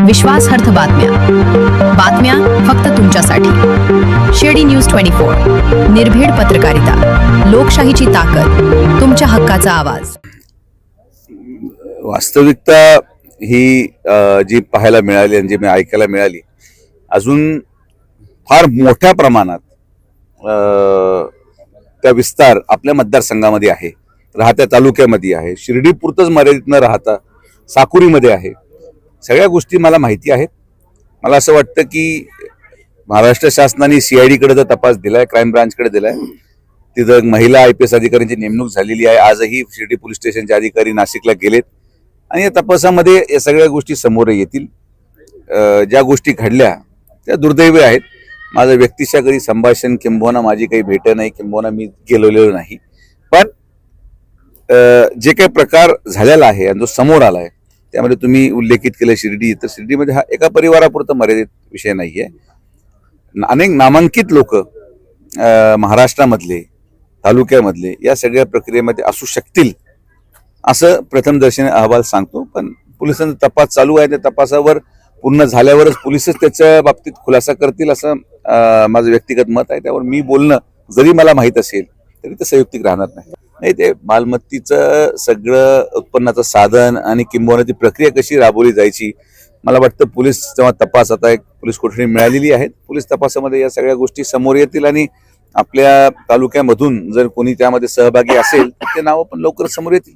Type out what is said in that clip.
विश्वासार्ह बातम्या फक्त तुमच्यासाठी। शेडी न्यूज 24, निर्भीड पत्रकारिता, लोकशाहीची ताकद, तुमच्या हक्काचा आवाज। वास्तविकता ही जी पाहायला मिळाली आणि जी मी ऐकायला मिळाली, अजून फार मोठ्या प्रमाणात त्या विस्तार आपल्या मतदारसंघामध्ये आहे, राहत्या तालुक्यामध्ये आहे, शिर्डीपुरतच मर्यादित न राहता साकुरीमध्ये आहे। सगळ्या गोष्टी मला माहिती आहेत। मला असं वाटतं की महाराष्ट्र शासनाने CID कडे तपास दिलाय, क्राईम ब्रांचकडे दिलाय, तिथं महिला IPS अधिकाऱ्यांची नेमणूक झालेली आहे। आजही शिर्डी पोलीस स्टेशनचे अधिकारी नाशिकला गेलेत आणि या तपासामध्ये या सगळ्या गोष्टी समोर येतील। ज्या गोष्टी घडल्या त्या दुर्दैवी आहेत। माझं व्यक्तिशः कधी संभाषण किंबहुना माझी काही भेट नाही, किंबहुना मी गेलेलो नाही, पण जे काही प्रकार झालेला आहे आणि जो समोर आलाय त्यामध्ये तुम्ही उल्लेखित केलं शिर्डी, तर शिर्डीमध्ये हा एका परिवारापुरता मर्यादित विषय नाहीये। अनेक नामांकित लोक महाराष्ट्रामधले, तालुक्यामधले या सगळ्या प्रक्रियेमध्ये असू शकतील असं प्रथमदर्शनी अहवाल सांगतो। पण पोलिसांचा तपास चालू आहे, त्या तपासावर पूर्ण झाल्यावरच पोलिसच त्याच्या बाबतीत खुलासा करतील असं माझं व्यक्तिगत मत आहे। त्यावर मी बोलणं जरी मला माहीत असेल तरी ते संयुक्तिक राहणार नाही। ते मालमत्तीचं सगळं उत्पन्नाचं साधन आणि किंबहुना ती प्रक्रिया कशी राबवली जायची, मला वाटतं पोलीस जेव्हा तपास, आता एक पोलीस कोठडी मिळालेली आहे, पोलीस तपासामध्ये या सगळ्या गोष्टी समोर येतील आणि आपल्या तालुक्यामधून जर कोणी त्यामध्ये सहभागी असेल तर ते नावं पण लवकर समोर येतील।